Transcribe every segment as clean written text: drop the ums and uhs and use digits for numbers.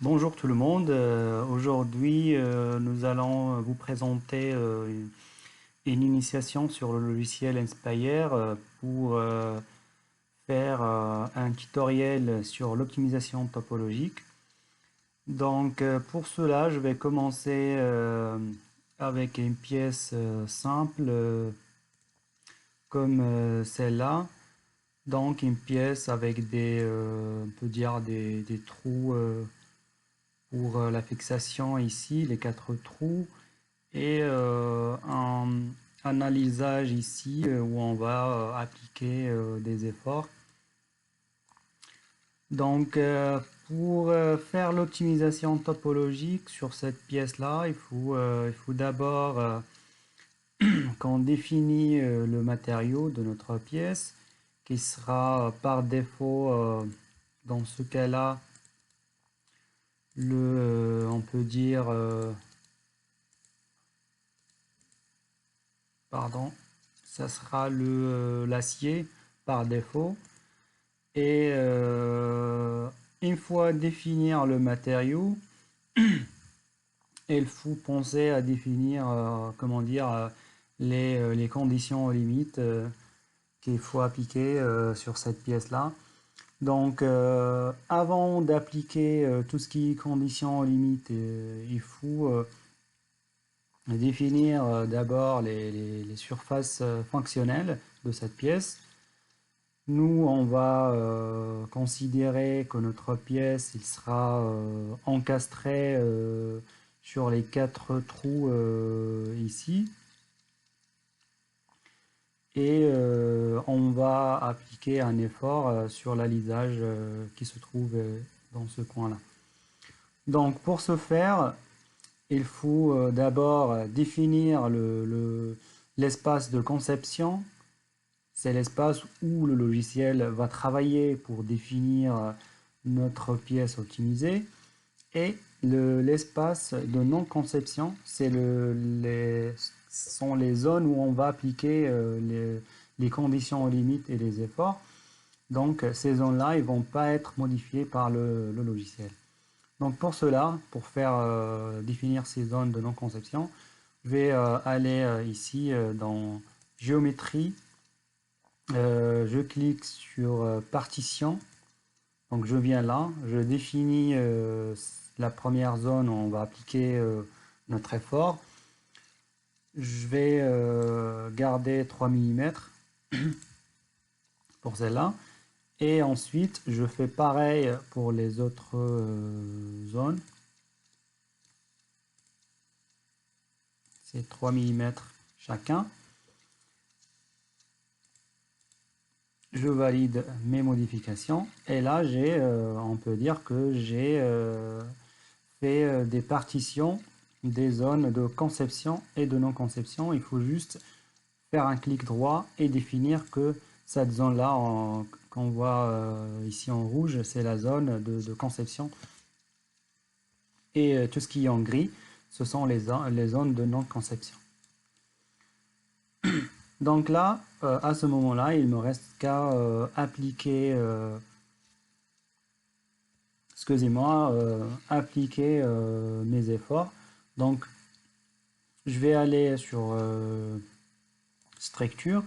Bonjour tout le monde. Aujourd'hui, nous allons vous présenter une initiation sur le logiciel Inspire pour faire un tutoriel sur l'optimisation topologique. Donc, pour cela, je vais commencer avec une pièce simple comme celle-là. Donc, une pièce avec on peut dire des trous. Pour la fixation ici, les quatre trous, et un alisage ici où on va appliquer des efforts. Donc pour faire l'optimisation topologique sur cette pièce-là, il faut d'abord qu'on définit le matériau de notre pièce qui sera par défaut dans ce cas-là on peut dire pardon, ça sera l'acier par défaut. Et une fois définir le matériau, il faut penser à définir comment dire les conditions limites qu'il faut appliquer sur cette pièce là. Donc avant d'appliquer tout ce qui est conditions limites, il faut définir d'abord les surfaces fonctionnelles de cette pièce. Nous, on va considérer que notre pièce il sera encastrée sur les quatre trous ici. Et on va appliquer un effort sur l'alisage qui se trouve dans ce coin-là. Donc pour ce faire, il faut d'abord définir l'espace de conception. C'est l'espace où le logiciel va travailler pour définir notre pièce optimisée. Et l'espace de non-conception, sont les zones où on va appliquer les conditions aux limites et les efforts. Donc ces zones-là, ils ne vont pas être modifiées par le logiciel. Donc pour cela, pour faire définir ces zones de non-conception, je vais aller ici dans géométrie. Je clique sur partition. Donc je viens là, je définis la première zone où on va appliquer notre effort. Je vais garder 3 mm pour celle-là. Et ensuite, je fais pareil pour les autres zones. C'est 3 mm chacun. Je valide mes modifications. Et là, on peut dire que j'ai fait des partitions des zones de conception et de non-conception. Il faut juste faire un clic droit et définir que cette zone-là qu'on voit ici en rouge, c'est la zone de conception. Et tout ce qui est en gris, ce sont les zones de non-conception. Donc là, à ce moment-là, il me reste qu'à appliquer, excusez-moi, appliquer mes efforts. Donc, je vais aller sur structure.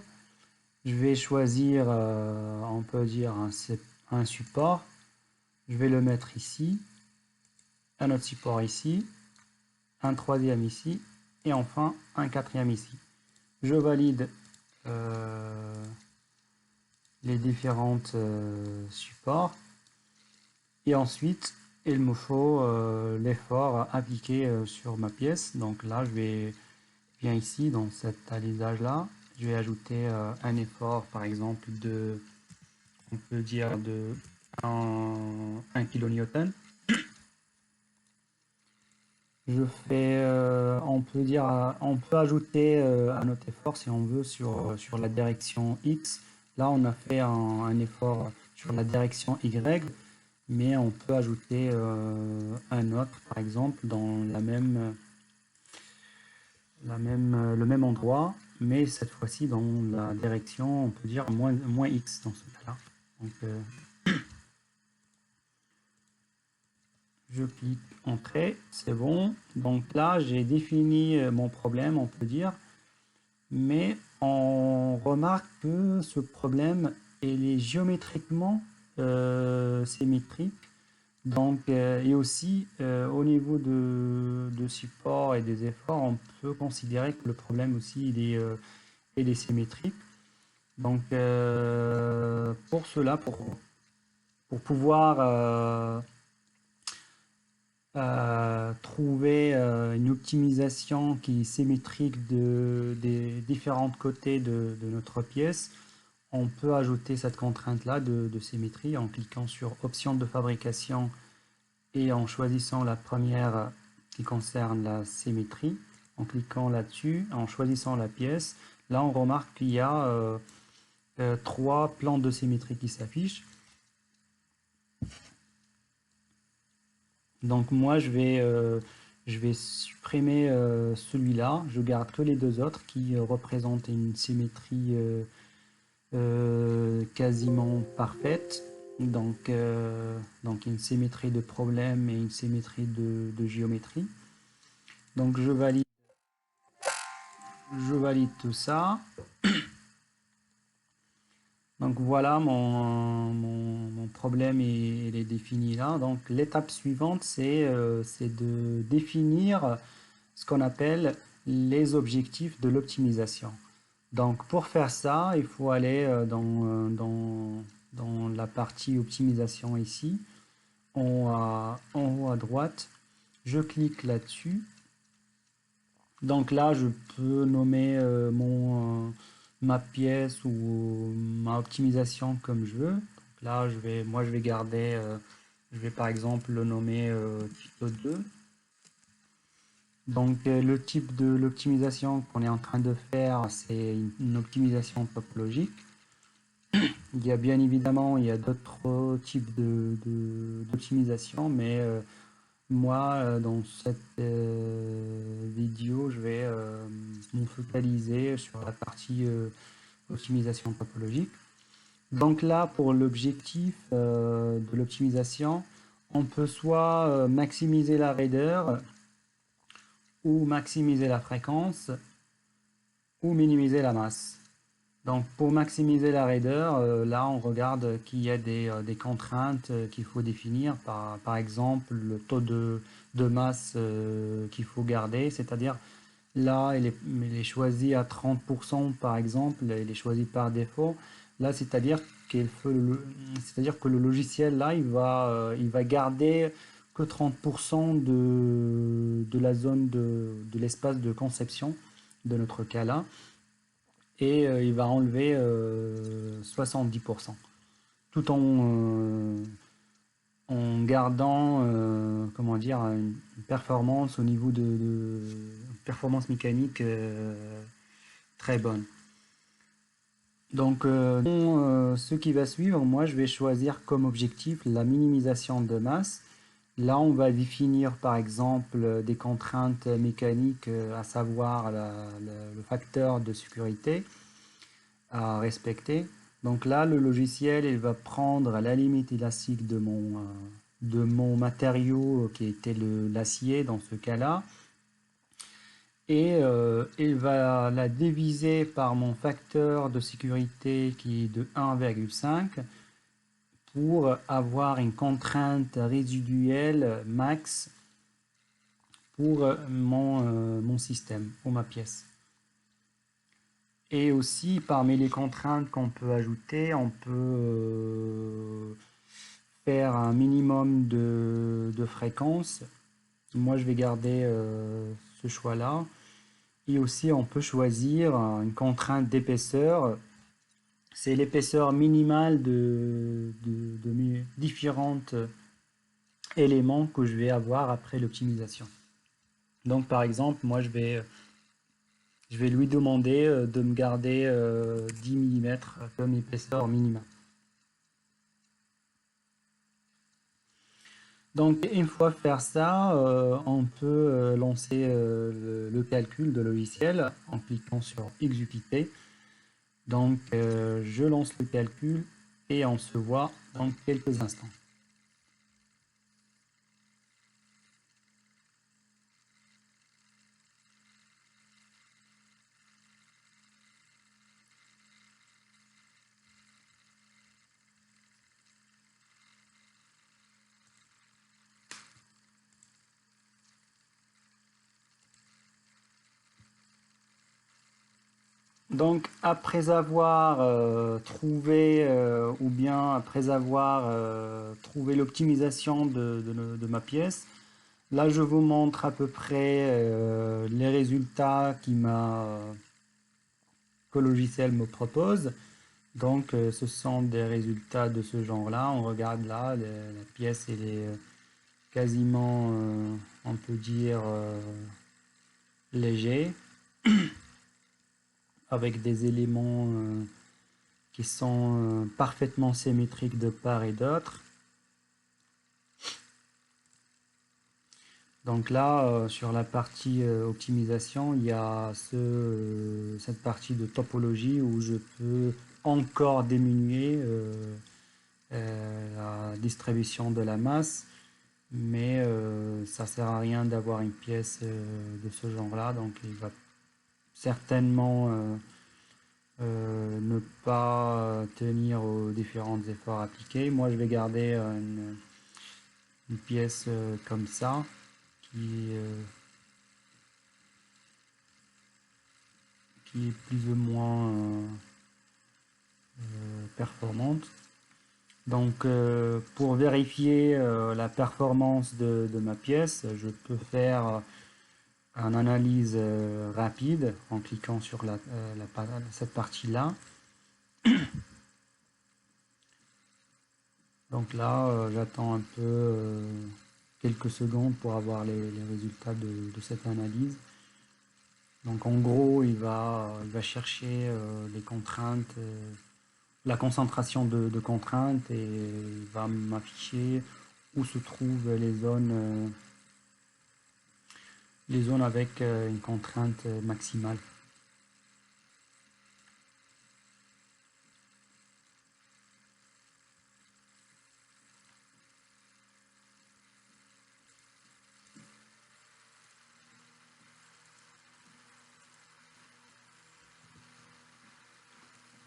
Je vais choisir, on peut dire, un support. Je vais le mettre ici, un autre support ici, un troisième ici, et enfin un quatrième ici. Je valide les différentes supports. Et ensuite, il me faut l'effort appliqué sur ma pièce. Donc là, viens ici, dans cet alisage-là. Je vais ajouter un effort, par exemple, on peut dire de 1 kN. Je fais, on peut ajouter un autre effort si on veut sur la direction X. Là, on a fait un effort sur la direction Y, mais on peut ajouter un autre, par exemple, dans le même endroit, mais cette fois-ci dans la direction, on peut dire moins X dans ce cas-là. Donc, Je clique Entrée, c'est bon. Donc là, j'ai défini mon problème, on peut dire. Mais on remarque que ce problème, il est géométriquement symétrique. Donc, et aussi, au niveau de support et des efforts, on peut considérer que le problème aussi, il est symétrique. Donc, pour cela, pour pouvoir trouver une optimisation qui est symétrique des différents côtés de notre pièce, on peut ajouter cette contrainte-là de symétrie en cliquant sur Options de fabrication et en choisissant la première qui concerne la symétrie. En cliquant là-dessus, en choisissant la pièce, là on remarque qu'il y a 3 plans de symétrie qui s'affichent. Donc moi je vais supprimer celui-là, je garde que les deux autres qui représentent une symétrie quasiment parfaite. Donc une symétrie de problème et une symétrie de géométrie. Donc je valide tout ça. Donc voilà, mon problème il est défini là. Donc l'étape suivante, c'est de définir ce qu'on appelle les objectifs de l'optimisation. Donc pour faire ça, il faut aller dans la partie optimisation ici, en haut à droite. Je clique là-dessus. Donc là, je peux nommer ma pièce ou ma optimisation comme je veux. Donc là, moi, je vais garder, je vais par exemple le nommer Tuto 2. Donc le type de l'optimisation qu'on est en train de faire, c'est une optimisation topologique. Il y a bien évidemment, il y a d'autres types d'optimisation, mais moi, dans cette vidéo, je vais me focaliser sur la partie optimisation topologique. Donc là, pour l'objectif de l'optimisation, on peut soit maximiser la raideur, ou maximiser la fréquence, ou minimiser la masse. Donc pour maximiser la raideur, là on regarde qu'il y a des contraintes qu'il faut définir, par exemple le taux de masse qu'il faut garder, c'est-à-dire là il est choisi à 30% par exemple, il est choisi par défaut. Là c'est-à-dire que le logiciel là il va garder que 30% de la zone de l'espace de conception de notre cas là et il va enlever 70%, tout en gardant comment dire, une performance au niveau de performance mécanique très bonne. Donc dans ce qui va suivre, moi je vais choisir comme objectif la minimisation de masse. Là on va définir par exemple des contraintes mécaniques, à savoir le facteur de sécurité à respecter. Donc là, le logiciel, il va prendre la limite élastique de mon matériau qui était l'acier dans ce cas-là. Et il va la diviser par mon facteur de sécurité qui est de 1,5 pour avoir une contrainte résiduelle max pour mon système ou ma pièce. Et aussi, parmi les contraintes qu'on peut ajouter, on peut faire un minimum de fréquence. Moi, je vais garder ce choix-là. Et aussi, on peut choisir une contrainte d'épaisseur. C'est l'épaisseur minimale de différents éléments que je vais avoir après l'optimisation. Donc, par exemple, moi, je vais lui demander de me garder 10 mm comme épaisseur minimum. Donc une fois faire ça, on peut lancer le calcul de logiciel en cliquant sur exécuter. Donc je lance le calcul et on se voit dans quelques instants. Donc, après avoir trouvé, ou bien après avoir trouvé l'optimisation de ma pièce, là je vous montre à peu près les résultats que le logiciel me propose. Donc, ce sont des résultats de ce genre-là. On regarde là, la pièce elle est quasiment, on peut dire, léger, avec des éléments qui sont parfaitement symétriques de part et d'autre. Donc là, sur la partie optimisation, il y a cette partie de topologie où je peux encore diminuer la distribution de la masse, mais ça sert à rien d'avoir une pièce de ce genre-là, donc il va certainement ne pas tenir aux différents efforts appliqués. Moi, je vais garder une pièce comme ça qui est plus ou moins performante. Donc, pour vérifier la performance de ma pièce, je peux faire une analyse rapide en cliquant sur cette partie-là. Donc là, j'attends un peu quelques secondes pour avoir les résultats de cette analyse. Donc en gros, il va chercher les contraintes, la concentration de contraintes, et il va m'afficher où se trouvent les zones avec une contrainte maximale.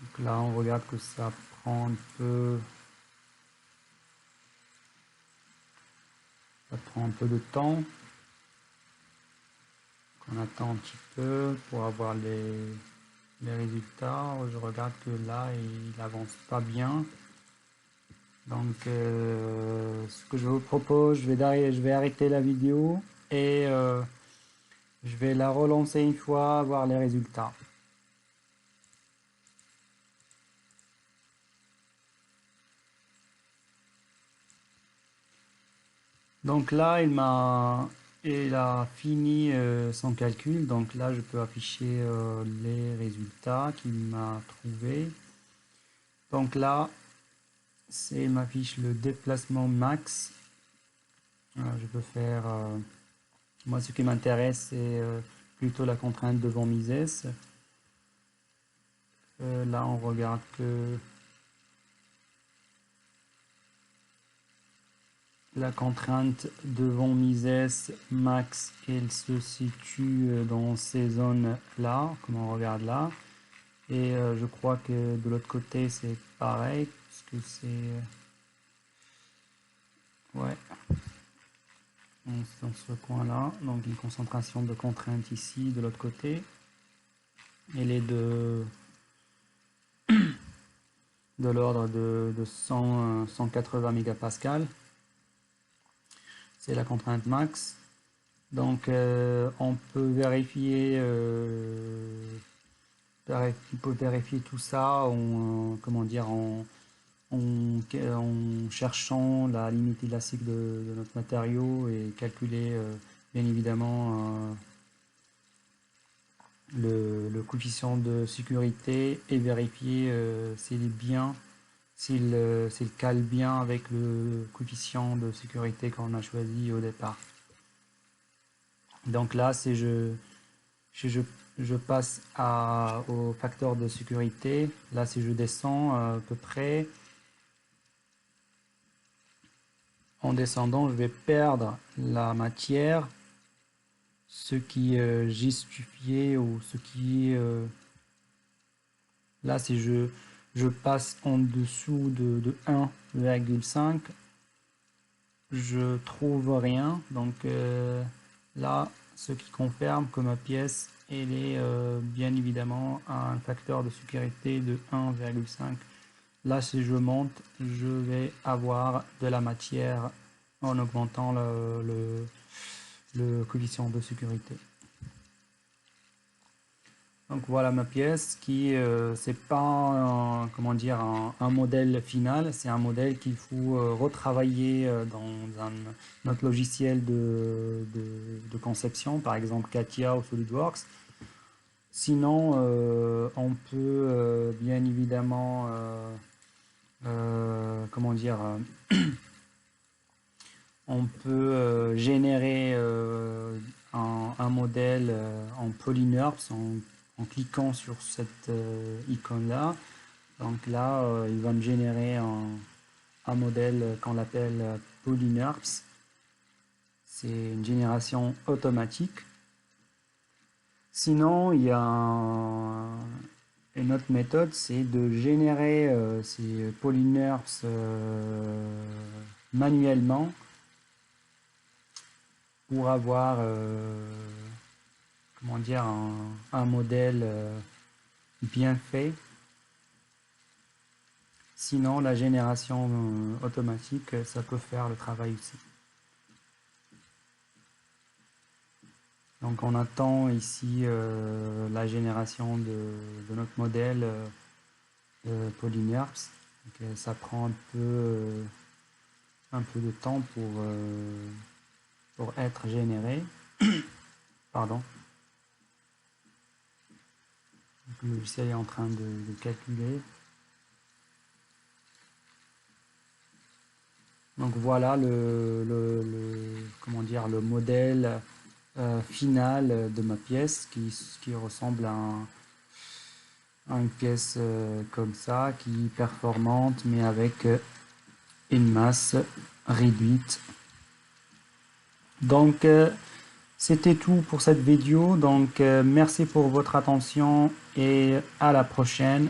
Donc là, on regarde que ça prend un peu, de temps. On attend un petit peu pour avoir les résultats. Je regarde que là, il avance pas bien. Donc, ce que je vous propose, je vais arrêter la vidéo et je vais la relancer une fois, voir les résultats. Donc là, il a fini son calcul. Donc là, je peux afficher les résultats qu'il m'a trouvé. Donc là, il m'affiche le déplacement max. Je peux faire... moi, ce qui m'intéresse, c'est plutôt la contrainte devant Mises. Là, on regarde que la contrainte devant Mises max, elle se situe dans ces zones-là, comme on regarde là. Et je crois que de l'autre côté, c'est pareil, parce que c'est... ouais, dans ce coin-là. Donc une concentration de contrainte ici, de l'autre côté. Elle est de l'ordre de 180 mégapascales. C'est la contrainte max. Donc on peut vérifier, tout ça en, comment dire, en cherchant la limite élastique de notre matériau, et calculer bien évidemment le coefficient de sécurité, et vérifier s'il cale bien avec le coefficient de sécurité qu'on a choisi au départ. Donc là, si je passe au facteur de sécurité, là si je descends à peu près, en descendant, je vais perdre la matière, ce qui est justifié, ou ce qui est... là, si je passe en dessous de 1,5, je trouve rien. Donc là, ce qui confirme que ma pièce elle est bien évidemment à un facteur de sécurité de 1,5. Là, si je monte, je vais avoir de la matière en augmentant le coefficient de sécurité. Donc voilà ma pièce qui c'est pas comment dire un modèle final, c'est un modèle qu'il faut retravailler dans notre logiciel de conception, par exemple CATIA ou SolidWorks. Sinon, on peut bien évidemment comment dire on peut générer un modèle en PolyNURBS en cliquant sur cette icône là. Donc là, il va me générer un modèle qu'on appelle PolyNURBS. C'est une génération automatique. Sinon, il y a une autre méthode, c'est de générer ces PolyNURBS manuellement pour avoir comment dire un modèle bien fait. Sinon, la génération automatique, ça peut faire le travail aussi. Donc on attend ici la génération de notre modèle PolyNURBS. Ça prend un peu de temps pour être généré. Pardon. Donc, le logiciel est en train de calculer. Donc voilà comment dire, le modèle final de ma pièce qui ressemble à une pièce comme ça, qui est performante mais avec une masse réduite. Donc c'était tout pour cette vidéo. Donc merci pour votre attention et à la prochaine.